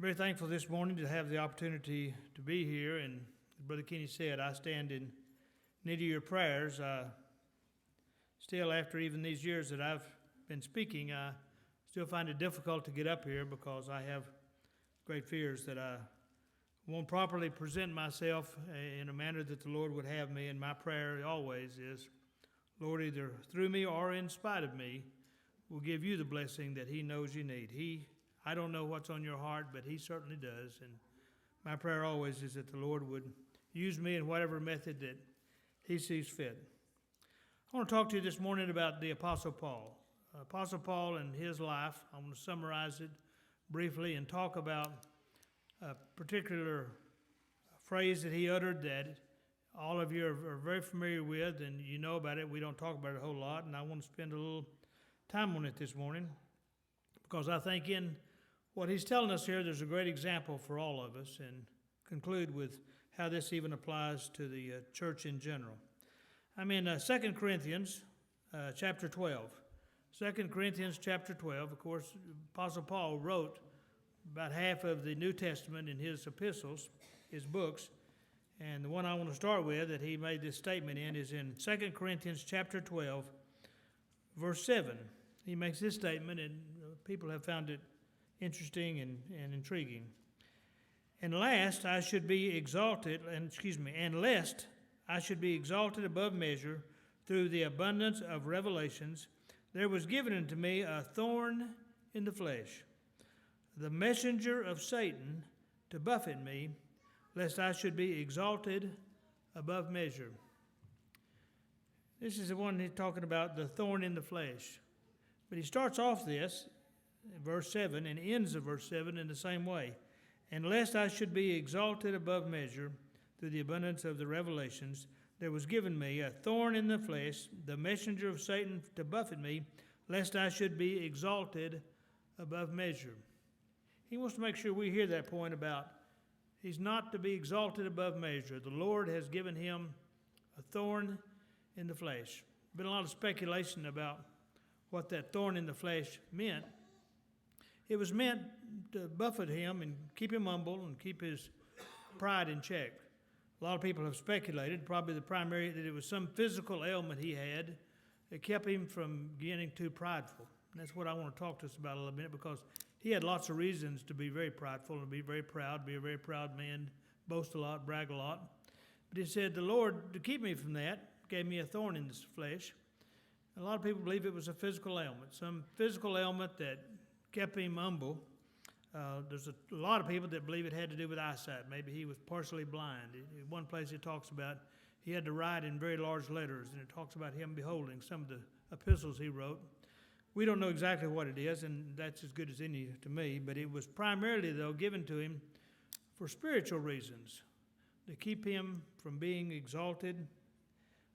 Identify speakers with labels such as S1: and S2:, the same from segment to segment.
S1: Very thankful this morning to have the opportunity to be here. And as Brother Kenny said, I stand in need of your prayers. Still, after even these years that I've been speaking, I still find it difficult to get up here because I have great fears that I won't properly present myself in a manner that the Lord would have me. And my prayer always is, Lord, either through me or in spite of me, will give you the blessing that He knows you need. I don't know what's on your heart, but He certainly does. And my prayer always is that the Lord would use me in whatever method that He sees fit. I want to talk to you this morning about the Apostle Paul. Apostle Paul and his life. I'm going to summarize it briefly and talk about a particular phrase that he uttered that all of you are very familiar with, and you know about it. We don't talk about it a whole lot, and I want to spend a little time on it this morning because I think in what he's telling us here, there's a great example for all of us, and conclude with how this even applies to the church in general. I'm in 2 Corinthians chapter 12. 2 Corinthians chapter 12, of course, Apostle Paul wrote about half of the New Testament in his epistles, his books, and the one I want to start with that he made this statement in is in 2 Corinthians chapter 12, verse 7. He makes this statement, and people have found it interesting and intriguing. And lest I should be exalted above measure through the abundance of revelations, there was given unto me a thorn in the flesh, the messenger of Satan to buffet me, lest I should be exalted above measure. This is the one he's talking about, the thorn in the flesh. But he starts off this, verse 7, and ends of verse 7 in the same way. And lest I should be exalted above measure through the abundance of the revelations, there was given me a thorn in the flesh, the messenger of Satan to buffet me, lest I should be exalted above measure. He wants to make sure we hear that point about he's not to be exalted above measure. The Lord has given him a thorn in the flesh. Been a lot of speculation about what that thorn in the flesh meant. It was meant to buffet him and keep him humble and keep his pride in check. A lot of people have speculated, probably the primary, that it was some physical ailment he had that kept him from getting too prideful. And that's what I want to talk to us about a little bit, because he had lots of reasons to be very prideful and be very proud, be a very proud man, boast a lot, brag a lot. But he said, the Lord, to keep me from that, gave me a thorn in the flesh. A lot of people believe it was a physical ailment, some physical ailment that kept him humble. There's a lot of people that believe it had to do with eyesight. Maybe he was partially blind. In one place it talks about he had to write in very large letters, and it talks about him beholding some of the epistles he wrote. We don't know exactly what it is, and that's as good as any to me, but it was primarily, though, given to him for spiritual reasons, to keep him from being exalted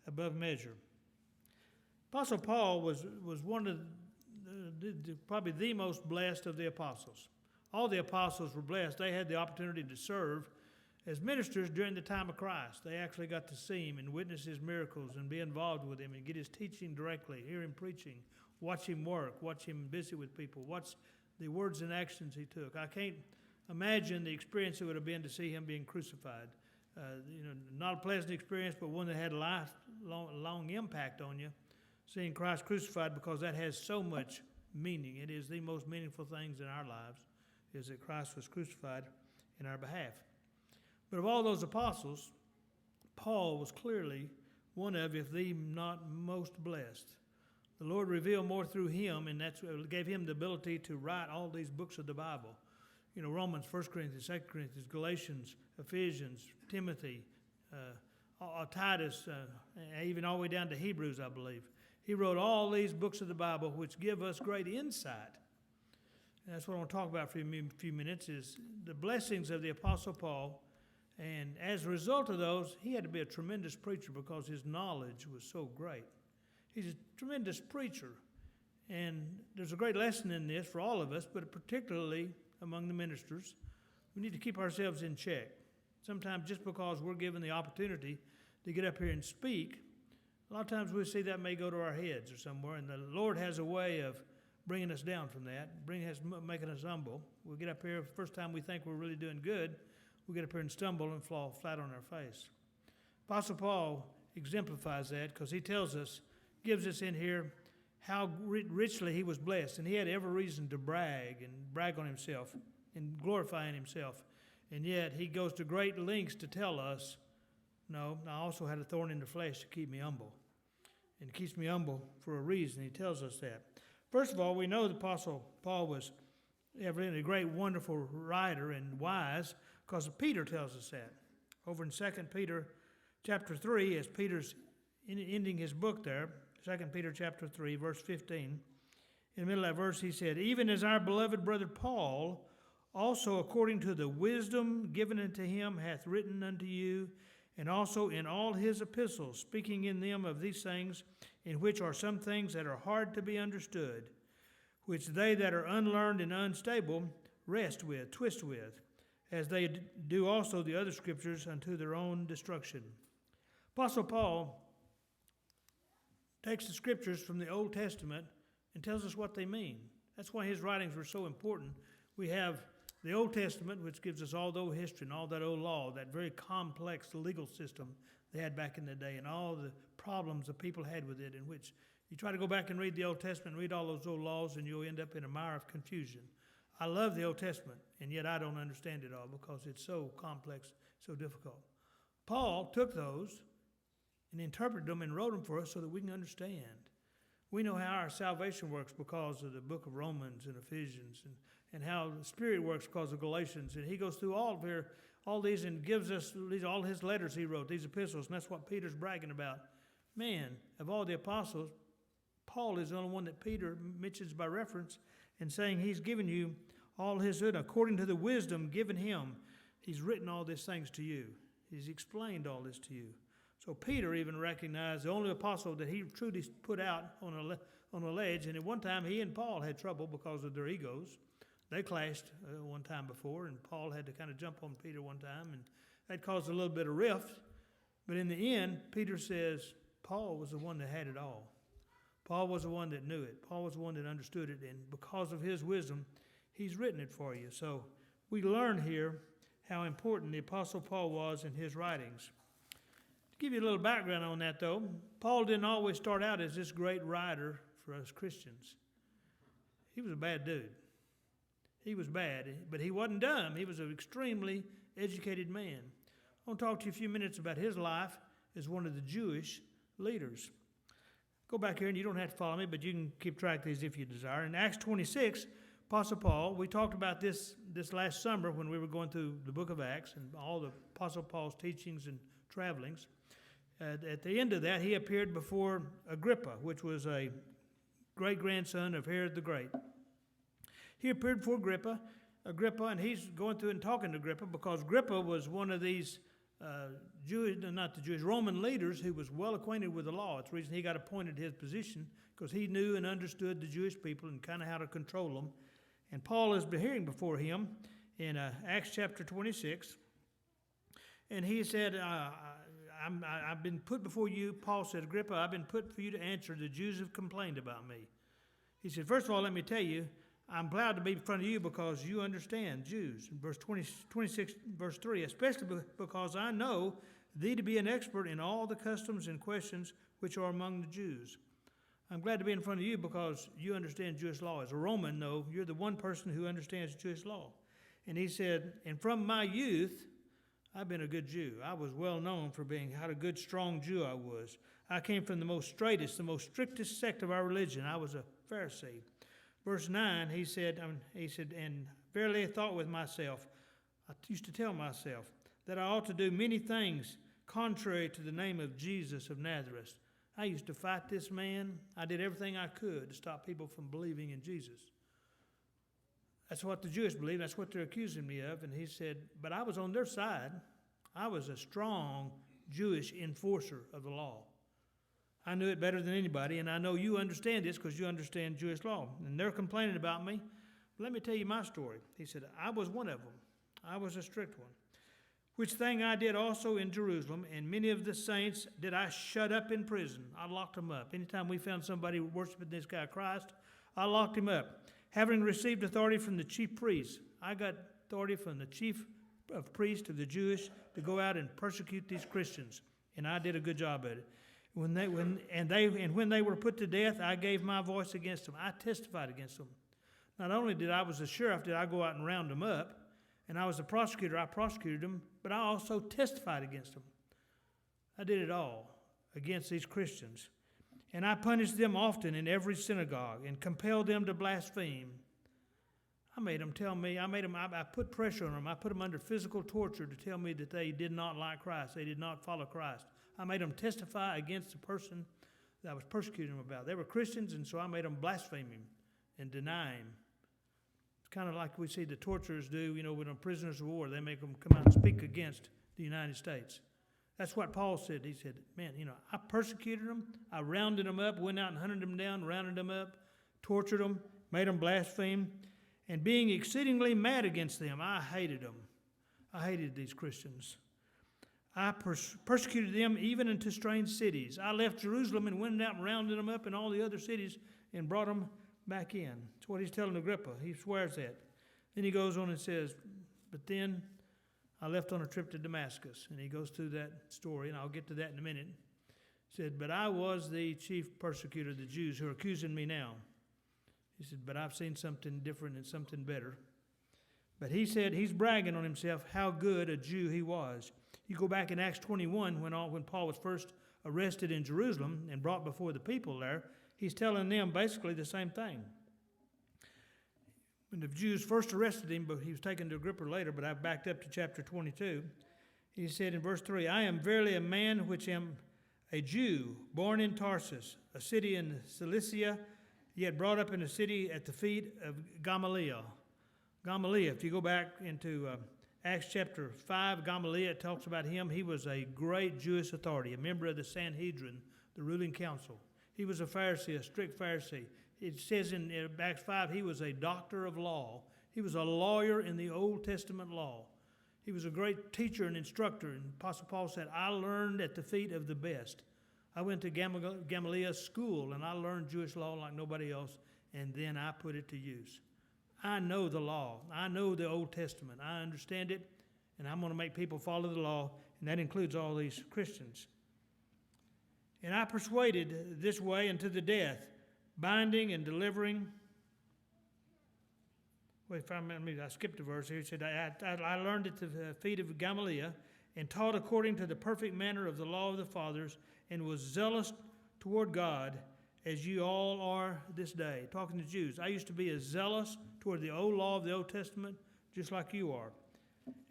S1: above measure. Apostle Paul was one of probably the most blessed of the apostles. All the apostles were blessed. They had the opportunity to serve as ministers during the time of Christ. They actually got to see him and witness his miracles and be involved with him and get his teaching directly, hear him preaching, watch him work, watch him visit with people, watch the words and actions he took. I can't imagine the experience it would have been to see him being crucified. Not a pleasant experience, but one that had a lifelong impact on you, seeing Christ crucified, because that has so much meaning. It is the most meaningful things in our lives, is that Christ was crucified in our behalf. But of all those apostles, Paul was clearly one of, if the not most blessed. The Lord revealed more through him, and that's what gave him the ability to write all these books of the Bible. Romans, 1 Corinthians, 2 Corinthians, Galatians, Ephesians, Timothy, Titus, even all the way down to Hebrews, I believe. He wrote all these books of the Bible, which give us great insight. And that's what I want to talk about for a few minutes, is the blessings of the Apostle Paul. And as a result of those, he had to be a tremendous preacher because his knowledge was so great. He's a tremendous preacher. And there's a great lesson in this for all of us, but particularly among the ministers. We need to keep ourselves in check. Sometimes just because we're given the opportunity to get up here and speak, a lot of times we see that may go to our heads or somewhere, and the Lord has a way of bringing us down from that, making us humble. We'll get up here, the first time we think we're really doing good, we get up here and stumble and fall flat on our face. Apostle Paul exemplifies that because he tells us, gives us in here how richly he was blessed. And he had every reason to brag on himself and glorifying himself. And yet he goes to great lengths to tell us, no, I also had a thorn in the flesh to keep me humble. And it keeps me humble for a reason. He tells us that. First of all, we know the Apostle Paul was evidently a great, wonderful writer and wise because Peter tells us that. Over in 2 Peter chapter 3, as Peter's ending his book there, 2 Peter chapter 3, verse 15, in the middle of that verse he said, even as our beloved brother Paul, also according to the wisdom given unto him, hath written unto you, and also in all his epistles, speaking in them of these things, in which are some things that are hard to be understood, which they that are unlearned and unstable twist with, as they do also the other scriptures unto their own destruction. Apostle Paul takes the scriptures from the Old Testament and tells us what they mean. That's why his writings were so important. We have the Old Testament, which gives us all the old history and all that old law, that very complex legal system they had back in the day, and all the problems the people had with it, in which you try to go back and read the Old Testament, read all those old laws, and you'll end up in a mire of confusion. I love the Old Testament, and yet I don't understand it all because it's so complex, so difficult. Paul took those and interpreted them and wrote them for us so that we can understand. We know how our salvation works because of the book of Romans and Ephesians, and how the Spirit works because of Galatians. And he goes through all these and gives us all his letters he wrote, these epistles, and that's what Peter's bragging about. Man, of all the apostles, Paul is the only one that Peter mentions by reference and saying he's given you all his good according to the wisdom given him. He's written all these things to you. He's explained all this to you. So Peter even recognized the only apostle that he truly put out on a ledge, and at one time he and Paul had trouble because of their egos. They clashed one time before, and Paul had to kind of jump on Peter one time, and that caused a little bit of rift. But in the end, Peter says Paul was the one that had it all. Paul was the one that knew it. Paul was the one that understood it, and because of his wisdom, he's written it for you. So we learn here how important the Apostle Paul was in his writings. To give you a little background on that, though, Paul didn't always start out as this great writer for us Christians. He was a bad dude. He was bad, but he wasn't dumb. He was an extremely educated man. I want to talk to you a few minutes about his life as one of the Jewish leaders. Go back here, and you don't have to follow me, but you can keep track of these if you desire. In Acts 26, Apostle Paul, we talked about this last summer when we were going through the book of Acts and all the Apostle Paul's teachings and travelings. At the end of that, he appeared before Agrippa, which was a great-grandson of Herod the Great. He appeared before Agrippa, and he's going through and talking to Agrippa because Agrippa was one of these Roman leaders who was well acquainted with the law. It's the reason he got appointed to his position, because he knew and understood the Jewish people and kind of how to control them. And Paul is hearing before him in Acts chapter 26, and he said, I've been put before you, Paul said, Agrippa, I've been put for you to answer. The Jews have complained about me. He said, first of all, let me tell you, I'm glad to be in front of you because you understand Jews. In verse 26, verse 3, especially because I know thee to be an expert in all the customs and questions which are among the Jews. I'm glad to be in front of you because you understand Jewish law. As a Roman, though, you're the one person who understands Jewish law. And he said, and from my youth, I've been a good Jew. I was well known for being how a good, strong Jew I was. I came from the most straightest, the most strictest sect of our religion. I was a Pharisee. Verse 9, he said, and verily I thought with myself, I used to tell myself, that I ought to do many things contrary to the name of Jesus of Nazareth. I used to fight this man. I did everything I could to stop people from believing in Jesus. That's what the Jewish believe. That's what they're accusing me of. And he said, but I was on their side. I was a strong Jewish enforcer of the law. I knew it better than anybody, and I know you understand this because you understand Jewish law. And they're complaining about me. But let me tell you my story. He said, I was one of them. I was a strict one. Which thing I did also in Jerusalem, and many of the saints did I shut up in prison. I locked them up. Anytime we found somebody worshiping this guy Christ, I locked him up. Having received authority from the chief priests, I got authority from the chief of priests of the Jewish to go out and persecute these Christians, and I did a good job at it. When they were put to death, I gave my voice against them. I testified against them. Not only did I was the sheriff, did I go out and round them up, and I was the prosecutor, I prosecuted them, but I also testified against them. I did it all against these Christians. And I punished them often in every synagogue and compelled them to blaspheme. I made them tell me, I put pressure on them. I put them under physical torture to tell me that they did not like Christ. They did not follow Christ. I made them testify against the person that I was persecuting them about. They were Christians, and so I made them blaspheme him and deny him. It's kind of like we see the torturers do, when they're prisoners of war. They make them come out and speak against the United States. That's what Paul said. He said, man, I persecuted them. I rounded them up, went out and hunted them down, rounded them up, tortured them, made them blaspheme. And being exceedingly mad against them, I hated them. I hated these Christians. I persecuted them even into strange cities. I left Jerusalem and went out and rounded them up in all the other cities and brought them back in. That's what he's telling Agrippa. He swears that. Then he goes on and says, but then I left on a trip to Damascus. And he goes through that story, and I'll get to that in a minute. He said, but I was the chief persecutor of the Jews who are accusing me now. He said, but I've seen something different and something better. But he said he's bragging on himself how good a Jew he was. You go back in Acts 21, when Paul was first arrested in Jerusalem and brought before the people there, he's telling them basically the same thing. When the Jews first arrested him, but he was taken to Agrippa later, but I've backed up to chapter 22. He said in verse 3, I am verily a man which am a Jew, born in Tarsus, a city in Cilicia, yet brought up in a city at the feet of Gamaliel. Gamaliel, if you go back into Acts chapter 5, Gamaliel talks about him. He was a great Jewish authority, a member of the Sanhedrin, the ruling council. He was a Pharisee, a strict Pharisee. It says in Acts 5, he was a doctor of law. He was a lawyer in the Old Testament law. He was a great teacher and instructor. And Apostle Paul said, I learned at the feet of the best. I went to Gamaliel's school, and I learned Jewish law like nobody else, and then I put it to use. I know the law. I know the Old Testament. I understand it, and I'm going to make people follow the law, and that includes all these Christians. And I persuaded this way unto the death, binding and delivering. I skipped a verse here. It said, I learned at the feet of Gamaliel and taught according to the perfect manner of the law of the fathers, and was zealous toward God as you all are this day. Talking to Jews. I used to be as zealous toward the old law of the Old Testament, just like you are.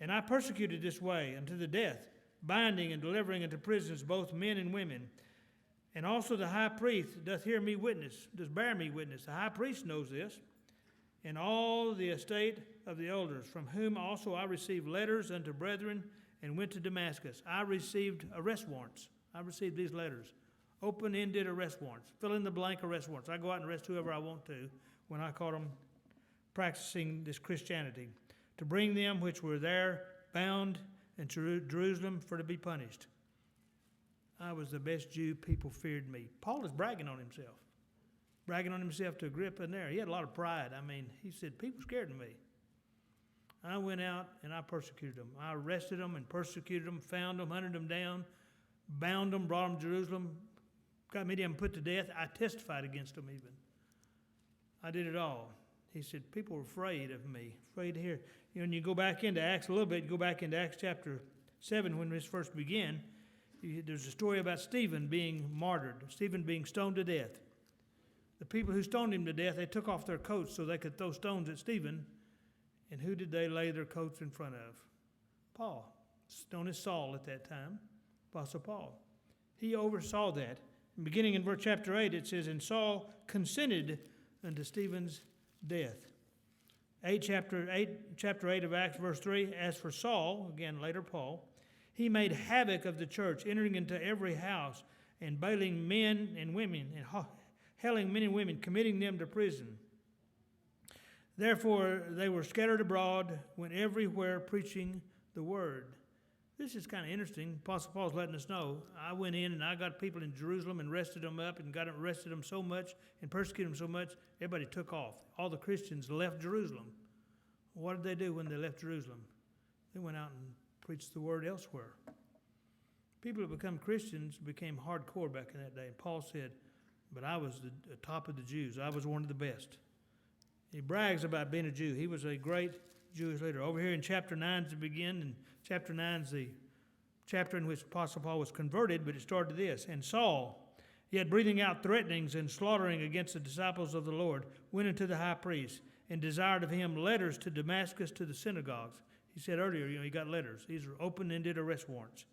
S1: And I persecuted this way unto the death, binding and delivering into prisons both men and women. And also the high priest doth bear me witness. The high priest knows this. And all the estate of the elders, from whom also I received letters unto brethren, and went to Damascus. I received arrest warrants. I received these letters. Open-ended arrest warrants. Fill-in-the-blank arrest warrants. I go out and arrest whoever I want to when I caught them practicing this Christianity, to bring them which were there bound in Jerusalem for to be punished. I was the best Jew. People feared me. Paul is bragging on himself to Agrippa in there. He had a lot of pride. He said, people scared of me. I went out and I persecuted them. I arrested them and persecuted them, found them, hunted them down, bound them, brought them to Jerusalem, got many of them put to death. I testified against them even. I did it all. He said, people were afraid of me, afraid to hear. When you go back into Acts a little bit, you go back into Acts chapter 7 when this first began, there's a story about Stephen being martyred, Stephen being stoned to death. The people who stoned him to death, they took off their coats so they could throw stones at Stephen. And who did they lay their coats in front of? Paul. Known as Saul at that time, Apostle Paul. He oversaw that. Beginning in verse chapter 8, it says, and Saul consented unto Stephen's death. Chapter 8 of Acts, verse 3, as for Saul, again later Paul, he made havoc of the church, entering into every house and bailing men and women, and hailing men and women, committing them to prison. Therefore they were scattered abroad, went everywhere preaching the word. this is kind of interesting. Apostle Paul's letting us know. I went in and I got people in Jerusalem and arrested them up and arrested them so much and persecuted them so much, everybody took off. All the Christians left Jerusalem. What did they do when they left Jerusalem? They went out and preached the word elsewhere. People who become Christians became hardcore back in that day. And Paul said, but I was the top of the Jews. I was one of the best. He brags about being a Jew. He was a great Jewish leader. Over here in chapter 9 to begin, and chapter 9 is the chapter in which Apostle Paul was converted, but it started this. And Saul, yet breathing out threatenings and slaughtering against the disciples of the Lord, went unto the high priest and desired of him letters to Damascus to the synagogues. He said earlier, he got letters. These are open-ended arrest warrants.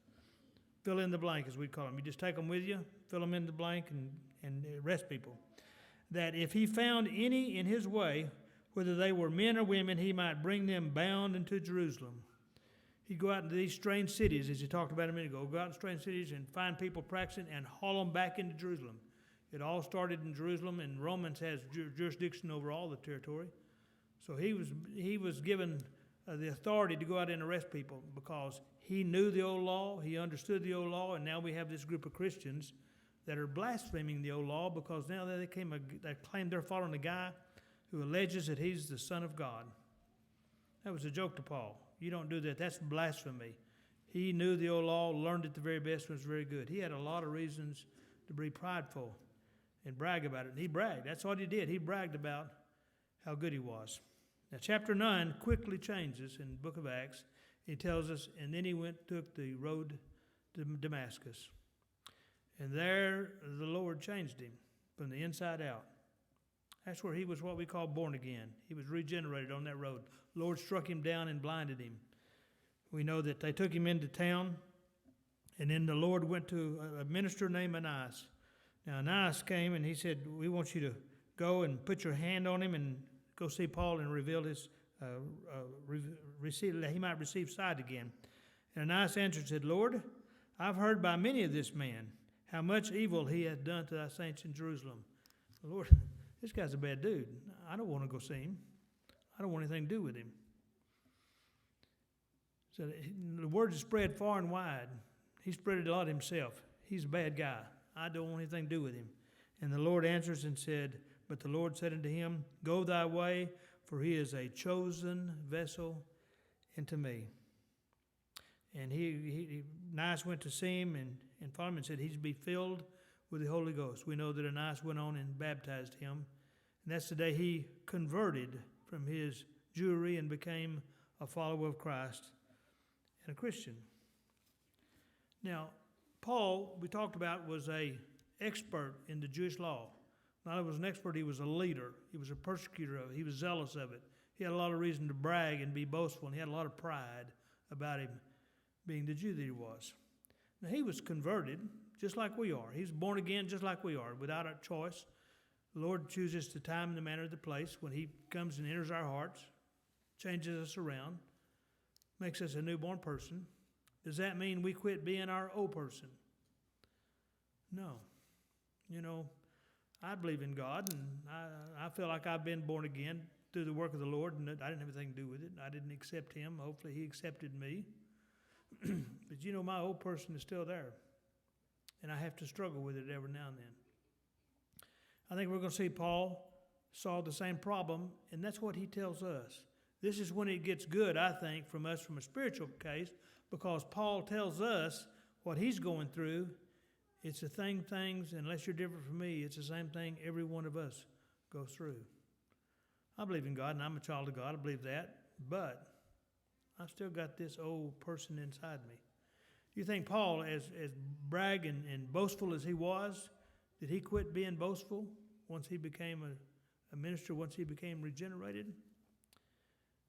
S1: Fill in the blank, as we call them. You just take them with you, fill them in the blank, and arrest people. That if he found any in his way, whether they were men or women, he might bring them bound into Jerusalem. He'd go out into these strange cities, as he talked about a minute ago, go out in strange cities and find people practicing and haul them back into Jerusalem. It all started in Jerusalem, and Romans has jurisdiction over all the territory. So he was given the authority to go out and arrest people because he knew the old law, he understood the old law, and now we have this group of Christians that are blaspheming the old law because now they claim they're following a guy who alleges that he's the Son of God. That was a joke to Paul. You don't do that. That's blasphemy. He knew the old law, learned it the very best, was very good. He had a lot of reasons to be prideful and brag about it. And he bragged. That's what he did. He bragged about how good he was. Now, chapter 9 quickly changes in the book of Acts. He tells us, and then he took the road to Damascus. And there the Lord changed him from the inside out. That's where he was what we call born again. He was regenerated on that road. The Lord struck him down and blinded him. We know that they took him into town, and then the Lord went to a minister named Ananias. Now, Ananias came, and he said, we want you to go and put your hand on him and go see Paul and reveal his, that he might receive sight again. And Ananias answered and said, Lord, I've heard by many of this man how much evil he hath done to thy saints in Jerusalem. Lord, this guy's a bad dude. I don't want to go see him. I don't want anything to do with him. So the word is spread far and wide. He spread it a lot himself. He's a bad guy. I don't want anything to do with him. And the Lord answers and said, but the Lord said unto him, go thy way, for he is a chosen vessel unto me. And he Ananias went to see him and followed him and said, he's to be filled with the Holy Ghost. We know that Ananias went on and baptized him. And that's the day he converted from his Jewry and became a follower of Christ and a Christian. Now, Paul, we talked about, was an expert in the Jewish law. Not only was an expert, he was a leader. He was a persecutor of it. He was zealous of it. He had a lot of reason to brag and be boastful, and he had a lot of pride about him being the Jew that he was. Now, he was converted just like we are. He's born again just like we are, without a choice. The Lord chooses the time and the manner of the place when he comes and enters our hearts, changes us around, makes us a newborn person. Does that mean we quit being our old person? No. You know, I believe in God, and I feel like I've been born again through the work of the Lord, and I didn't have anything to do with it. I didn't accept him. Hopefully he accepted me. But, you know, my old person is still there, and I have to struggle with it every now and then. I think we're going to see Paul solve the same problem, and that's what he tells us. This is when it gets good, I think, from us from a spiritual case, because Paul tells us what he's going through. It's the things, unless you're different from me, it's the same thing every one of us goes through. I believe in God, and I'm a child of God. I believe that, but I've still got this old person inside me. You think Paul, as bragging and boastful as he was, did he quit being boastful once he became a minister, once he became regenerated?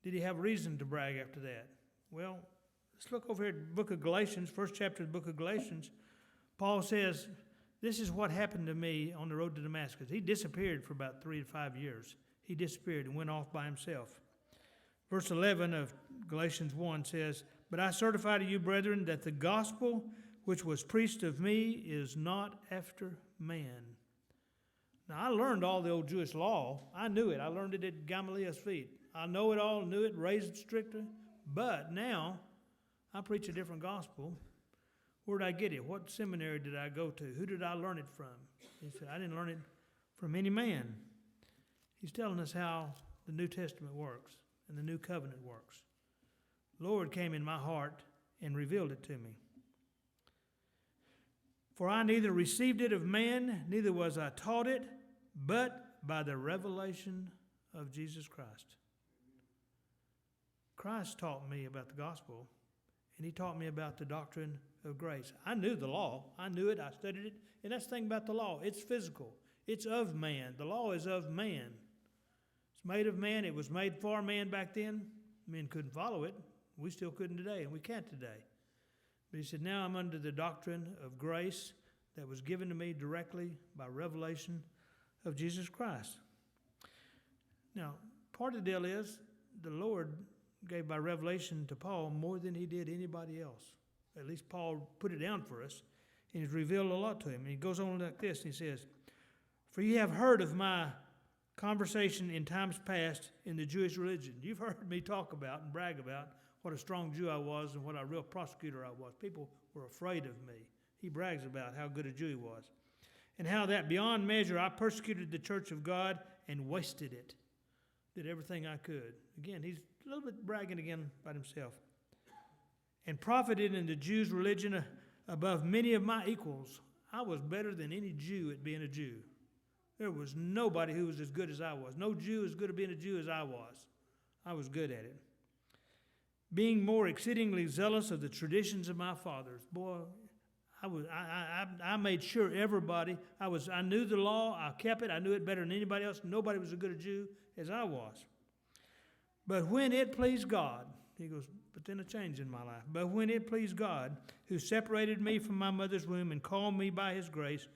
S1: Did he have reason to brag after that? Well, let's look over here at the book of Galatians, first chapter of the book of Galatians. Paul says, this is what happened to me on the road to Damascus. He disappeared for about 3 to 5 years. He disappeared and went off by himself. Verse 11 of Galatians 1 says, but I certify to you, brethren, that the gospel which was preached of me is not after man. Now, I learned all the old Jewish law. I knew it. I learned it at Gamaliel's feet. I know it all, knew it, raised stricter. But now, I preach a different gospel. Where did I get it? What seminary did I go to? Who did I learn it from? He said, I didn't learn it from any man. He's telling us how the New Testament works and the New Covenant works. The Lord came in my heart and revealed it to me. For I neither received it of man, neither was I taught it, but by the revelation of Jesus Christ. Christ taught me about the gospel, and he taught me about the doctrine of grace. I knew the law. I knew it. I studied it. And that's the thing about the law. It's physical. It's of man. The law is of man. It's made of man. It was made for man back then. Men couldn't follow it. We still couldn't today, and we can't today. But he said, now I'm under the doctrine of grace that was given to me directly by revelation of Jesus Christ. Now, part of the deal is the Lord gave by revelation to Paul more than he did anybody else. At least Paul put it down for us, and he's revealed a lot to him. And he goes on like this, and he says, for you have heard of my conversation in times past in the Jewish religion. You've heard me talk about and brag about what a strong Jew I was and what a real prosecutor I was. People were afraid of me. He brags about how good a Jew he was. And how that beyond measure I persecuted the church of God and wasted it. Did everything I could. Again, he's a little bit bragging again about himself. And profited in the Jews' religion above many of my equals. I was better than any Jew at being a Jew. There was nobody who was as good as I was. No Jew as good at being a Jew as I was. I was good at it. Being more exceedingly zealous of the traditions of my fathers. Boy, I made sure everybody, I knew the law, I kept it, I knew it better than anybody else. Nobody was as good a Jew as I was. But when it pleased God, he goes, but then a change in my life. But when it pleased God, who separated me from my mother's womb and called me by his grace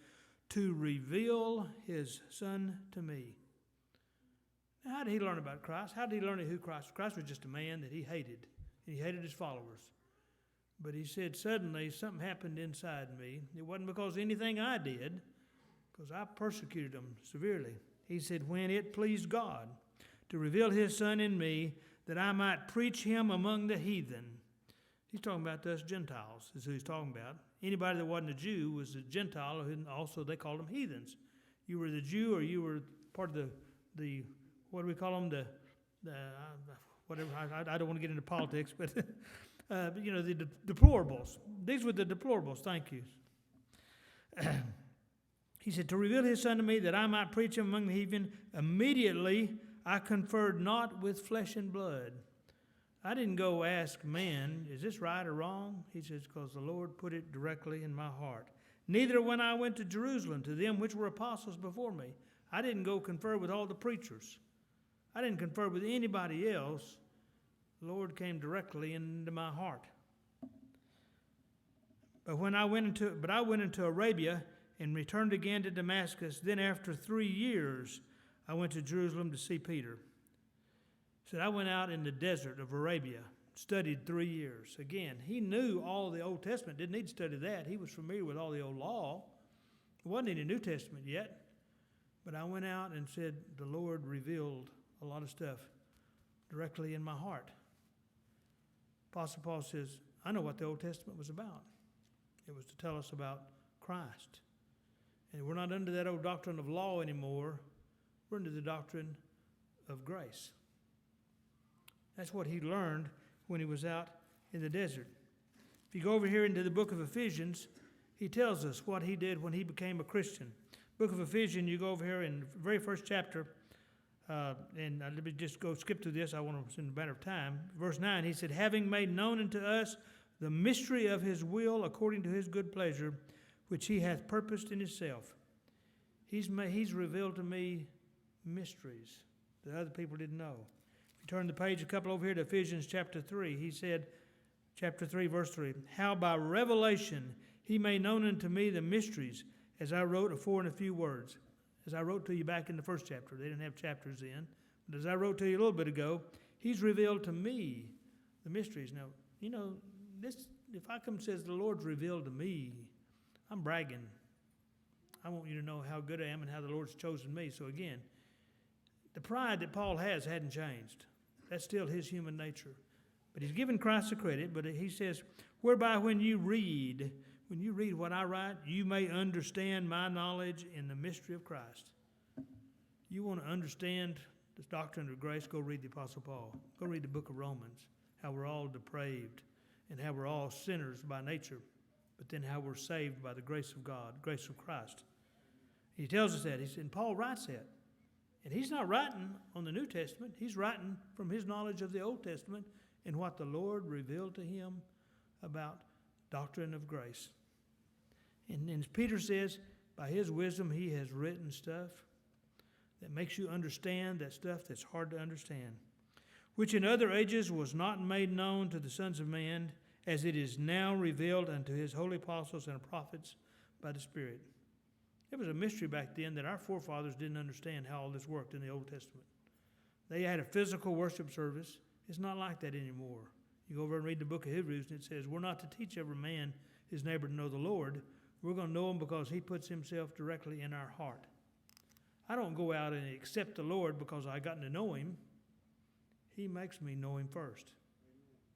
S1: to reveal his Son to me. Now, how did he learn about Christ? How did he learn who Christ was? Christ was just a man that he hated. And he hated his followers. But he said, suddenly something happened inside me. It wasn't because of anything I did, because I persecuted them severely. He said, when it pleased God to reveal his Son in me, that I might preach him among the heathen. He's talking about us Gentiles, is who he's talking about. Anybody that wasn't a Jew was a Gentile, and also they called them heathens. You were the Jew, or you were part of the what do we call them? Whatever. I don't want to get into politics, but the deplorables. These were the deplorables. Thank you. He said, to reveal his Son to me, that I might preach him among the heathen. Immediately I conferred not with flesh and blood. I didn't go ask man, is this right or wrong? He says, because the Lord put it directly in my heart. Neither when I went to Jerusalem to them which were apostles before me. I didn't go confer with all the preachers. I didn't confer with anybody else. The Lord came directly into my heart. But I went into Arabia and returned again to Damascus. Then after 3 years, I went to Jerusalem to see Peter. Said, I went out in the desert of Arabia, studied 3 years. Again, he knew all the Old Testament, didn't need to study that. He was familiar with all the old law. There wasn't any New Testament yet. But I went out and said, the Lord revealed a lot of stuff directly in my heart. Apostle Paul says, I know what the Old Testament was about. It was to tell us about Christ. And we're not under that old doctrine of law anymore. We're under the doctrine of grace. That's what he learned when he was out in the desert. If you go over here into the book of Ephesians, he tells us what he did when he became a Christian. Book of Ephesians, you go over here in the very first chapter, and let me just go skip through this. I want to, in a matter of time. Verse 9, he said, having made known unto us the mystery of his will according to his good pleasure, which he hath purposed in himself. He's revealed to me mysteries that other people didn't know. If you turn the page a couple over here to Ephesians chapter 3, he said, chapter 3, verse 3, how by revelation he made known unto me the mysteries, as I wrote afore in a few words. As I wrote to you back in the first chapter. They didn't have chapters then. But as I wrote to you a little bit ago, he's revealed to me the mysteries. Now, if I come and says the Lord's revealed to me, I'm bragging. I want you to know how good I am and how the Lord's chosen me. So again, the pride that Paul has hadn't changed. That's still his human nature. But he's giving Christ the credit, but he says, whereby when you read what I write, you may understand my knowledge in the mystery of Christ. You want to understand this doctrine of grace, go read the Apostle Paul. Go read the book of Romans, how we're all depraved and how we're all sinners by nature, but then how we're saved by the grace of God, grace of Christ. He tells us that. And Paul writes that. And he's not writing on the New Testament. He's writing from his knowledge of the Old Testament and what the Lord revealed to him about doctrine of grace. And as Peter says, by his wisdom he has written stuff that makes you understand that stuff that's hard to understand, which in other ages was not made known to the sons of man, as it is now revealed unto his holy apostles and prophets by the Spirit. It was a mystery back then that our forefathers didn't understand how all this worked in the Old Testament. They had a physical worship service. It's not like that anymore. You go over and read the book of Hebrews, and it says, we're not to teach every man his neighbor to know the Lord. We're going to know him because he puts himself directly in our heart. I don't go out and accept the Lord because I gotten to know him. He makes me know him first.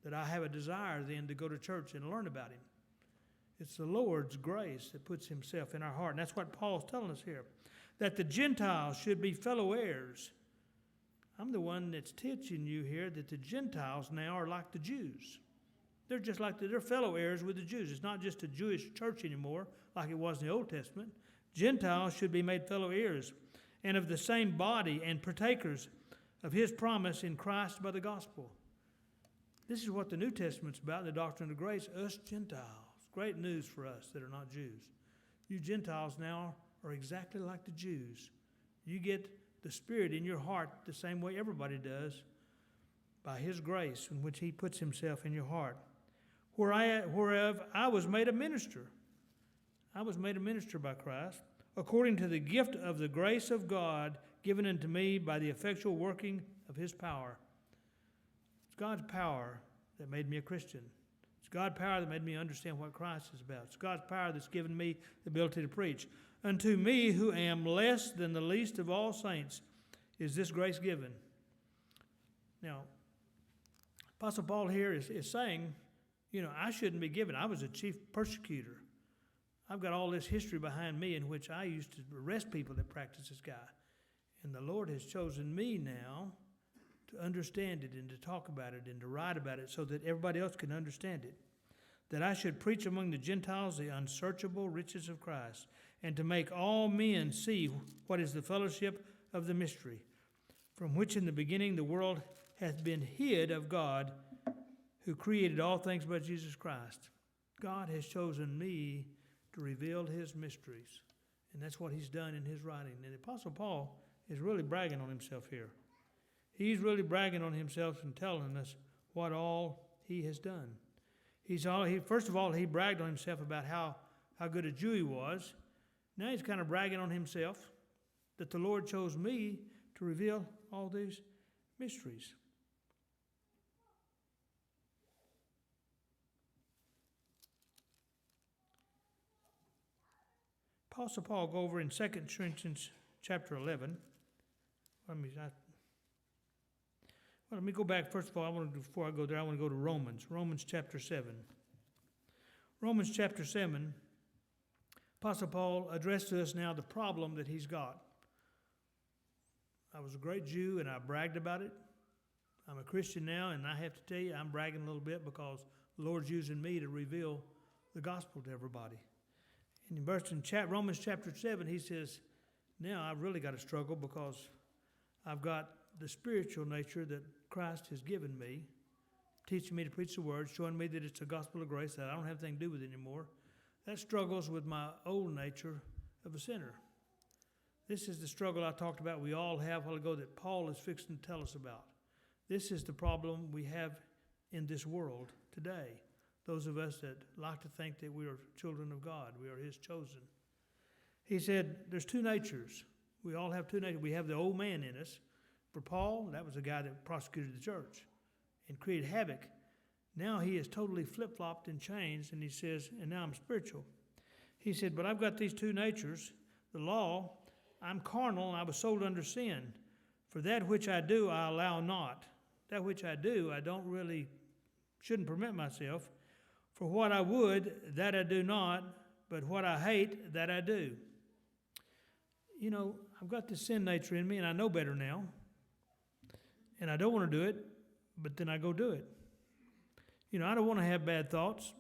S1: That I have a desire then to go to church and learn about him. It's the Lord's grace that puts himself in our heart. And that's what Paul's telling us here. That the Gentiles should be fellow heirs. I'm the one that's teaching you here that the Gentiles now are like the Jews. They're just like they're fellow heirs with the Jews. It's not just a Jewish church anymore like it was in the Old Testament. Gentiles should be made fellow heirs and of the same body and partakers of his promise in Christ by the gospel. This is what the New Testament's about, the doctrine of grace, us Gentiles. Great news for us that are not Jews. You Gentiles now are exactly like the Jews. You get the Spirit in your heart the same way everybody does by his grace in which he puts himself in your heart. Whereof I was made a minister. I was made a minister by Christ, according to the gift of the grace of God given unto me by the effectual working of his power. It's God's power that made me a Christian. It's God's power that made me understand what Christ is about. It's God's power that's given me the ability to preach. Unto me, who am less than the least of all saints, is this grace given. Now, Apostle Paul here is saying, I shouldn't be given. I was a chief persecutor. I've got all this history behind me in which I used to arrest people that practice this guy. And the Lord has chosen me now to understand it and to talk about it and to write about it so that everybody else can understand it. That I should preach among the Gentiles the unsearchable riches of Christ, and to make all men see what is the fellowship of the mystery, from which in the beginning the world hath been hid of God, who created all things by Jesus Christ. God has chosen me to reveal his mysteries, and that's what he's done in his writing. And the Apostle Paul is really bragging on himself here. He's really bragging on himself and telling us what all he has done. First of all, he bragged on himself about how good a Jew he was. Now he's kind of bragging on himself that the Lord chose me to reveal all these mysteries. Apostle Paul go over in 2 Corinthians chapter 11. Let me go back. First of all, before I go there, I want to go to Romans. Romans chapter 7. Romans chapter 7, Apostle Paul addressed to us now the problem that he's got. I was a great Jew, and I bragged about it. I'm a Christian now, and I have to tell you, I'm bragging a little bit because the Lord's using me to reveal the gospel to everybody. And in Romans chapter 7, he says, now I've really got to struggle because I've got the spiritual nature that Christ has given me, teaching me to preach the word, showing me that it's a gospel of grace that I don't have anything to do with anymore. That struggles with my old nature of a sinner. This is the struggle I talked about we all have a while ago that Paul is fixing to tell us about. This is the problem we have in this world today. Those of us that like to think that we are children of God, we are his chosen. He said there's two natures. We all have two natures. We have the old man in us. For Paul, that was a guy that prosecuted the church and created havoc. Now he is totally flip-flopped and changed, and he says, and now I'm spiritual. He said, but I've got these two natures. The law, I'm carnal, and I was sold under sin. For that which I do, I allow not. That which I do, I don't really Shouldn't permit myself. For what I would, that I do not, but what I hate, that I do. You know, I've got this sin nature in me, and I know better now. And I don't want to do it, but then I go do it. You know, I don't want to have bad thoughts,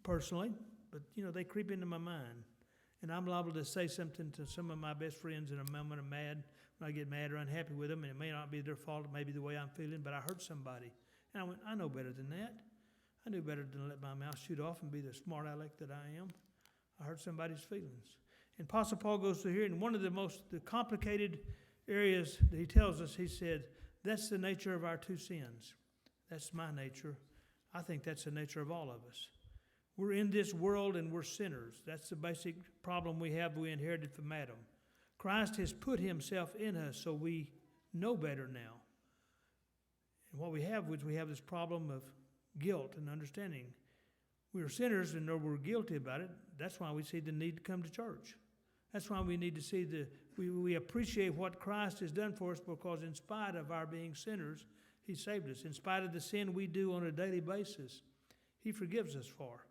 S1: personally, but, you know, they creep into my mind. And I'm liable to say something to some of my best friends in a moment of mad, when I get mad or unhappy with them, and it may not be their fault, it may be the way I'm feeling, but I hurt somebody. And I went, I know better than that. I knew better than to let my mouth shoot off and be the smart aleck that I am. I hurt somebody's feelings. And Apostle Paul goes through here, and one of the complicated areas that he tells us, he said, that's the nature of our two sins. That's my nature. I think that's the nature of all of us. We're in this world and we're sinners. That's the basic problem we have we inherited from Adam. Christ has put himself in us so we know better now. And what we have is we have this problem of guilt and understanding. We're sinners and know we're guilty about it. That's why we see the need to come to church. That's why we need to see we appreciate what Christ has done for us, because in spite of our being sinners, he saved us. In spite of the sin we do on a daily basis, he forgives us for,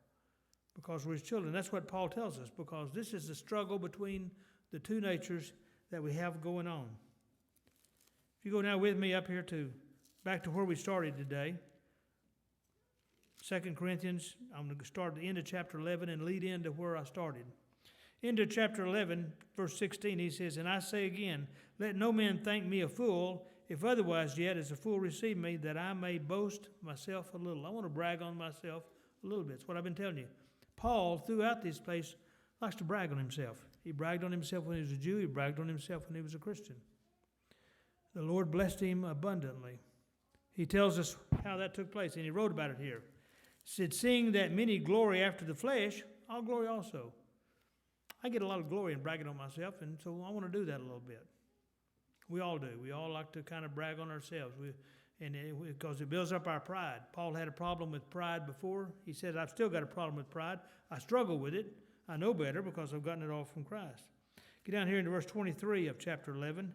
S1: because we're his children. That's what Paul tells us, because this is the struggle between the two natures that we have going on. If you go now with me up here back to where we started today, 2 Corinthians, I'm going to start at the end of chapter 11 and lead into where I started. Into chapter 11, verse 16, he says, and I say again, let no man think me a fool, if otherwise yet as a fool receive me, that I may boast myself a little. I want to brag on myself a little bit. It's what I've been telling you. Paul, throughout this place, likes to brag on himself. He bragged on himself when he was a Jew. He bragged on himself when he was a Christian. The Lord blessed him abundantly. He tells us how that took place, and he wrote about it here. He said, seeing that many glory after the flesh, I'll glory also. I get a lot of glory in bragging on myself, and so I want to do that a little bit. We all do. We all like to kind of brag on ourselves, because it builds up our pride. Paul had a problem with pride before. He said, I've still got a problem with pride. I struggle with it. I know better because I've gotten it all from Christ. Get down here into verse 23 of chapter 11.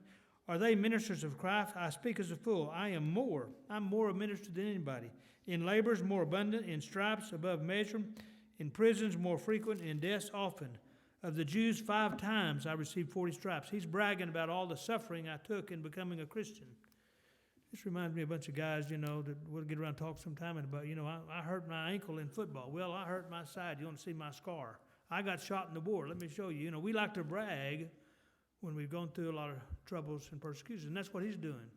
S1: Are they ministers of Christ? I speak as a fool. I'm more a minister than anybody. In labors more abundant, in stripes above measure, in prisons more frequent, in deaths often. Of the Jews 5 times I received 40 stripes. He's bragging about all the suffering I took in becoming a Christian. This reminds me of a bunch of guys, that we'll get around and talk sometime about, I hurt my ankle in football. Well, I hurt my side. You want to see my scar? I got shot in the war. Let me show you. We like to brag when we've gone through a lot of troubles and persecution. And that's what he's doing.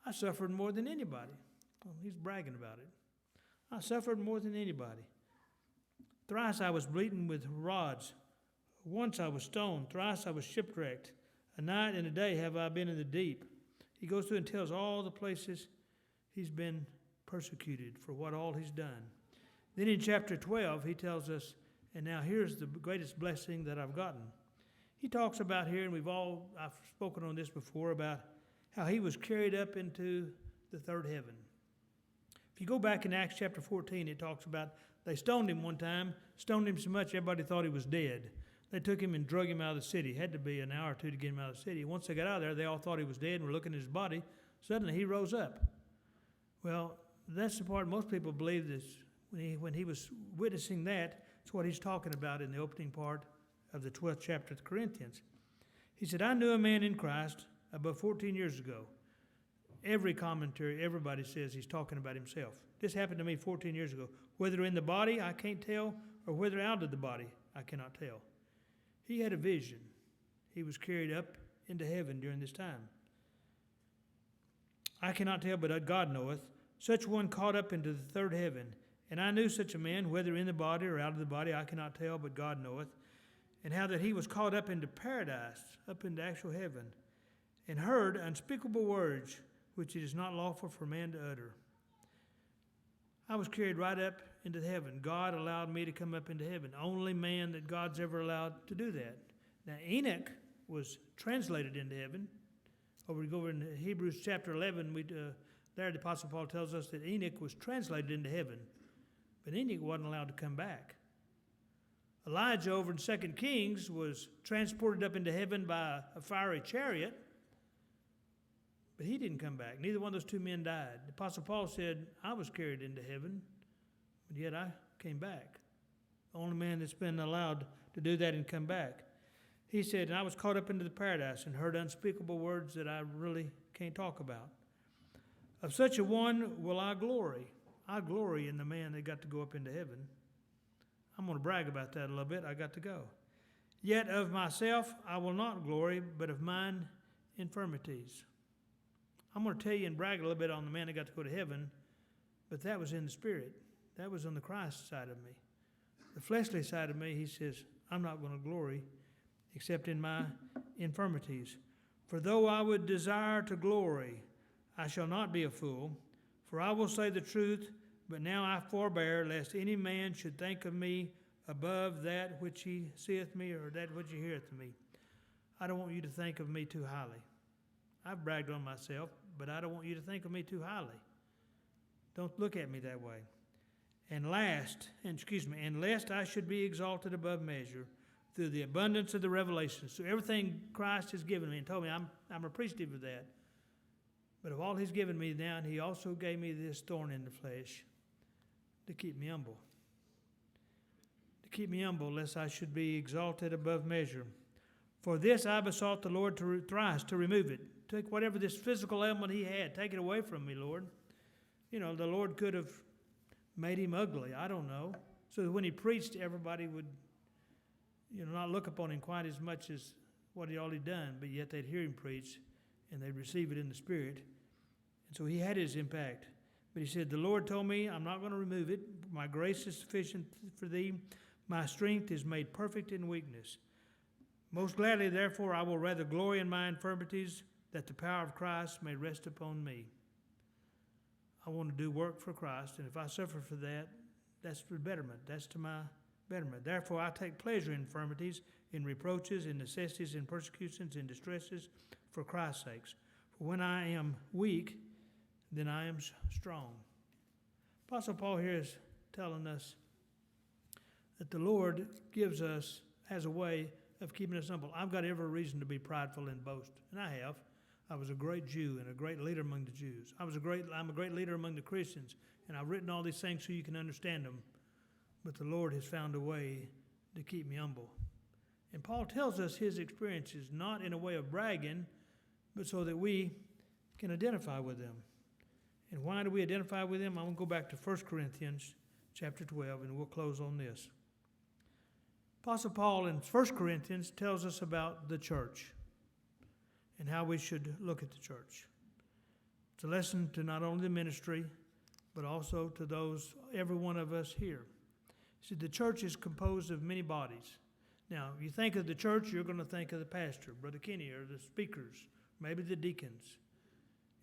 S1: I suffered more than anybody. Well, he's bragging about it. I suffered more than anybody. Thrice I was beaten with rods. Once I was stoned. Thrice I was shipwrecked. A night and a day have I been in the deep. He goes through and tells all the places he's been persecuted for what all he's done. Then in chapter 12, he tells us, and now here's the greatest blessing that I've gotten. He talks about here, and I've spoken on this before, about how he was carried up into the third heaven. If you go back in Acts chapter 14, it talks about they stoned him one time, stoned him so much everybody thought he was dead. They took him and drug him out of the city. It had to be an hour or two to get him out of the city. Once they got out of there, they all thought he was dead and were looking at his body. Suddenly he rose up. Well, that's the part most people believe this. When he was witnessing that, it's what he's talking about in the opening part of the 12th chapter of Corinthians. He said, I knew a man in Christ about 14 years ago. Every commentary, everybody says he's talking about himself. This happened to me 14 years ago. Whether in the body, I can't tell, or whether out of the body, I cannot tell. He had a vision. He was carried up into heaven during this time. I cannot tell, but God knoweth. Such one caught up into the third heaven. And I knew such a man, whether in the body or out of the body, I cannot tell, but God knoweth. And how that he was caught up into paradise, up into actual heaven, and heard unspeakable words, which it is not lawful for man to utter. I was carried right up into heaven. God allowed me to come up into heaven. Only man that God's ever allowed to do that. Now, Enoch was translated into heaven. We go over in Hebrews chapter 11, there the Apostle Paul tells us that Enoch was translated into heaven. But Enoch wasn't allowed to come back. Elijah over in 2 Kings was transported up into heaven by a fiery chariot, But he didn't come back. Neither one of those two men died. The Apostle Paul said, I was carried into heaven, but yet I came back. The only man that's been allowed to do that and come back. He said, and I was caught up into the paradise and heard unspeakable words that I really can't talk about. Of such a one will I glory. I glory in the man that got to go up into heaven. I'm going to brag about that a little bit. I got to go. Yet of myself I will not glory, but of mine infirmities. I'm going to tell you and brag a little bit on the man that got to go to heaven, but that was in the spirit. That was on the Christ side of me. The fleshly side of me, he says, I'm not going to glory except in my infirmities. For though I would desire to glory, I shall not be a fool, for I will say the truth, but now I forbear, lest any man should think of me above that which he seeth me, or that which he heareth me. I don't want you to think of me too highly. I've bragged on myself, but I don't want you to think of me too highly. Don't look at me that way. And lest I should be exalted above measure through the abundance of the revelations. So everything Christ has given me and told me, I'm appreciative of that. But of all he's given me now, and he also gave me this thorn in the flesh to keep me humble. To keep me humble, lest I should be exalted above measure. For this I besought the Lord thrice to remove it. Take whatever this physical ailment he had, take it away from me, Lord. You know, the Lord could have made him ugly. I don't know. So that when he preached, everybody would, not look upon him quite as much as what he already done, but yet they'd hear him preach and they'd receive it in the Spirit. And so he had his impact. But he said, the Lord told me, I'm not going to remove it. My grace is sufficient for thee. My strength is made perfect in weakness. Most gladly, therefore, I will rather glory in my infirmities, that the power of Christ may rest upon me. I want to do work for Christ, and if I suffer for that, that's for betterment. That's to my betterment. Therefore, I take pleasure in infirmities, in reproaches, in necessities, in persecutions, in distresses, for Christ's sakes. For when I am weak, then I am strong. Apostle Paul here is telling us that the Lord has a way of keeping us humble. I've got every reason to be prideful and boast, and I have. I was a great Jew and a great leader among the Jews. I'm a great leader among the Christians, and I've written all these things so you can understand them. But the Lord has found a way to keep me humble. And Paul tells us his experiences, not in a way of bragging, but so that we can identify with them. And why do we identify with them? I'm going to go back to 1 Corinthians chapter 12, and we'll close on this. Apostle Paul in 1 Corinthians tells us about the church and how we should look at the church. It's a lesson to not only the ministry, but also to every one of us here. See, the church is composed of many bodies. Now, if you think of the church, you're going to think of the pastor, Brother Kenny, or the speakers, maybe the deacons.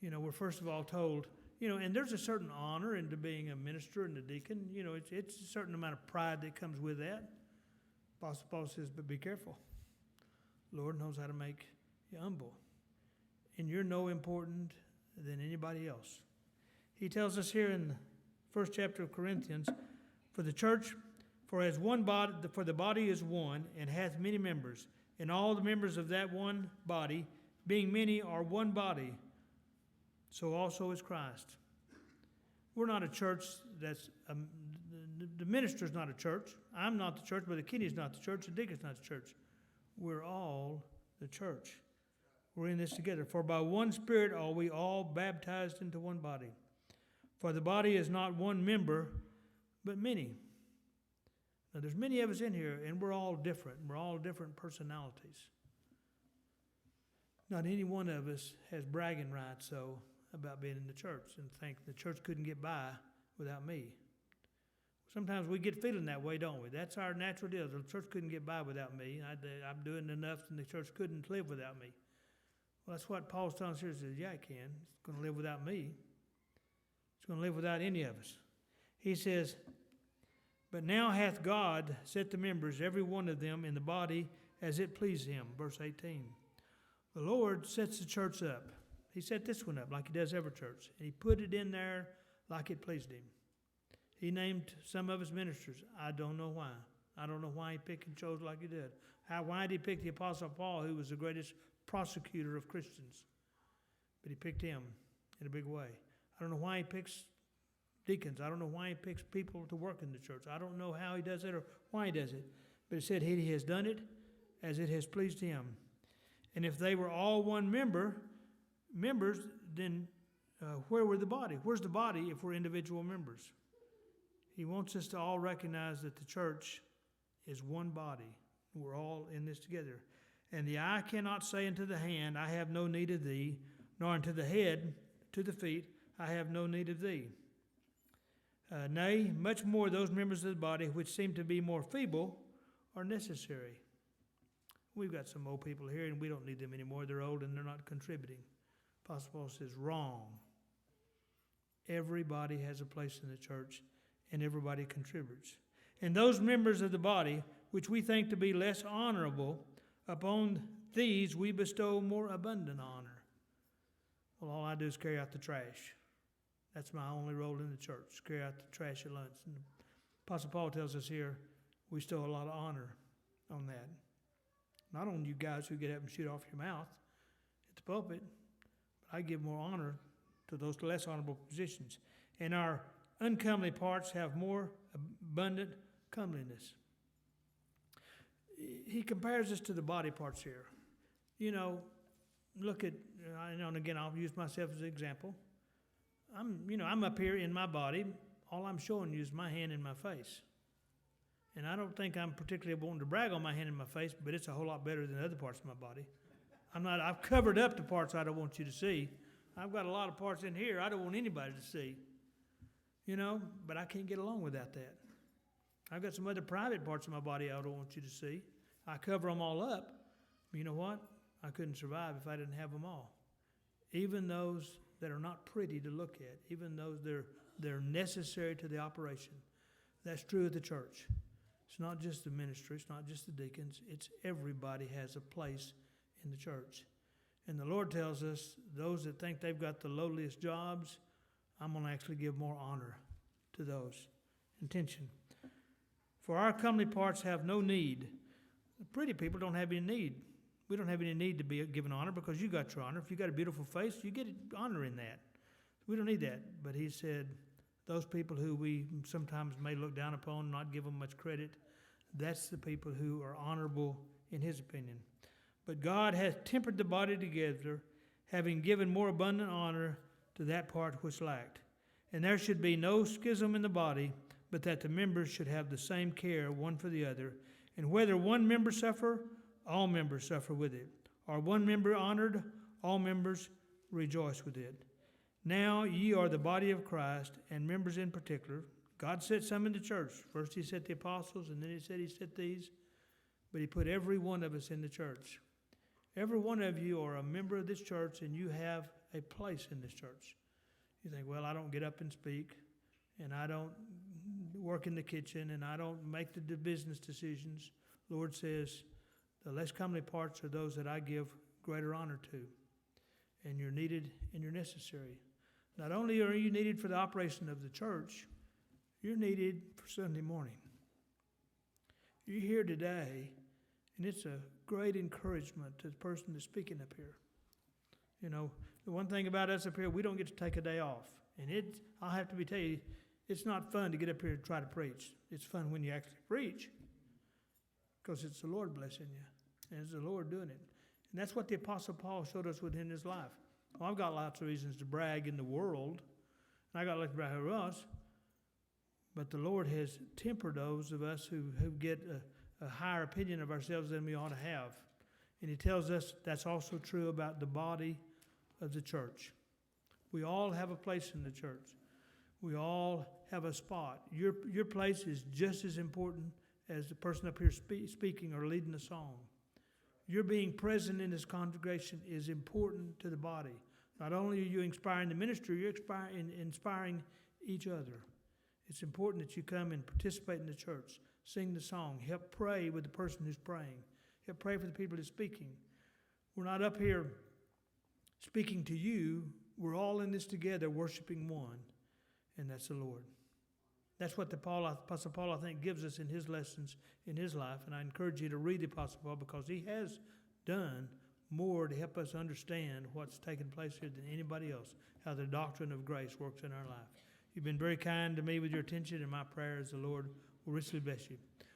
S1: We're first of all told, and there's a certain honor into being a minister and a deacon. It's a certain amount of pride that comes with that. Apostle Paul says, but be careful. The Lord knows how to make you humble. And you're no important than anybody else. He tells us here in the first chapter of Corinthians, for the church, for the body is one, and hath many members, and all the members of that one body, being many, are one body, so also is Christ. We're not a church the minister's not a church. I'm not the church, but the Kenny's not the church, the deacon's not the church. We're all the church. We're in this together. For by one Spirit are we all baptized into one body. For the body is not one member, but many. Now, there's many of us in here, and we're all different. We're all different personalities. Not any one of us has bragging rights, about being in the church and think the church couldn't get by without me. Sometimes we get feeling that way, don't we? That's our natural deal. The church couldn't get by without me. I'm doing enough, and the church couldn't live without me. Well, that's what Paul's telling us here. He says, yeah, it can. It's going to live without me. It's going to live without any of us. He says, but now hath God set the members, every one of them, in the body as it pleased him. Verse 18. The Lord sets the church up. He set this one up like he does every church. And he put it in there like it pleased him. He named some of his ministers. I don't know why. I don't know why he picked and chose like he did. Why did he pick the Apostle Paul, who was the greatest prosecutor of Christians? but he picked him in a big way. I don't know why he picks deacons. I don't know why he picks people to work in the church. I don't know how he does it or why he does it. But it said he has done it as it has pleased him. And if they were all one members, then where were the body? Where's the body if we're individual members? He wants us to all recognize that the church is one body. We're all in this together. And the eye cannot say unto the hand, I have no need of thee, nor unto the head, to the feet, I have no need of thee. Nay, much more those members of the body which seem to be more feeble are necessary. We've got some old people here, and we don't need them anymore. They're old and they're not contributing. Apostle Paul says, wrong. Everybody has a place in the church, and everybody contributes. And those members of the body which we think to be less honorable, upon these we bestow more abundant honor. Well, all I do is carry out the trash. That's my only role in the church, carry out the trash at lunch. And Apostle Paul tells us here, we bestow a lot of honor on that. Not on you guys who get up and shoot off your mouth at the pulpit, but I give more honor to those less honorable positions. And our uncomely parts have more abundant comeliness. He compares us to the body parts here. You know, look at, and again, I'll use myself as an example. I'm up here in my body. All I'm showing you is my hand and my face. And I don't think I'm particularly wanting to brag on my hand and my face, but it's a whole lot better than other parts of my body. I've covered up the parts I don't want you to see. I've got a lot of parts in here I don't want anybody to see. But I can't get along without that. I've got some other private parts of my body I don't want you to see. I cover them all up. You know what? I couldn't survive if I didn't have them all. Even those that are not pretty to look at, even those they're necessary to the operation. That's true of the church. It's not just the ministry, it's not just the deacons, it's everybody has a place in the church. And the Lord tells us, those that think they've got the lowliest jobs, I'm going to actually give more honor to those. Intention. For our comely parts have no need. The pretty people don't have any need. We don't have any need to be given honor because you got your honor. If you got a beautiful face, you get honor in that. We don't need that. But he said, those people who we sometimes may look down upon, not give them much credit, that's the people who are honorable in his opinion. But God has tempered the body together, having given more abundant honor to that part which lacked. And there should be no schism in the body, but that the members should have the same care one for the other. And whether one member suffer, all members suffer with it. Or one member honored, all members rejoice with it. Now ye are the body of Christ, and members in particular. God set some in the church. First he set the apostles, and then he set these. But he put every one of us in the church. Every one of you are a member of this church, and you have a place in this church. You think, well, I don't get up and speak, and I don't work in the kitchen, and I don't make the business decisions. The Lord says, the less comely parts are those that I give greater honor to. And you're needed and you're necessary. Not only are you needed for the operation of the church, you're needed for Sunday morning. You're here today, and it's a great encouragement to the person that's speaking up here. The one thing about us up here, we don't get to take a day off. And I'll have to tell you, it's not fun to get up here and try to preach. It's fun when you actually preach, because it's the Lord blessing you, and it's the Lord doing it. And that's what the Apostle Paul showed us within his life. Well, I've got lots of reasons to brag in the world, and I got lots to brag over us, but the Lord has tempered those of us who get a higher opinion of ourselves than we ought to have. And he tells us that's also true about the body of the church. We all have a place in the church. We all have a spot. Your place is just as important as the person up here speaking or leading a song. Your being present in this congregation is important to the body. Not only are you inspiring the ministry, you're inspiring each other. It's important that you come and participate in the church, sing the song, help pray with the person who's praying, help pray for the people who's speaking. We're not up here speaking to you. We're all in this together, worshiping one, and that's the Lord. That's what the Apostle Paul, I think, gives us in his lessons in his life. And I encourage you to read the Apostle Paul because he has done more to help us understand what's taking place here than anybody else, how the doctrine of grace works in our life. You've been very kind to me with your attention, and my prayer is the Lord will richly bless you.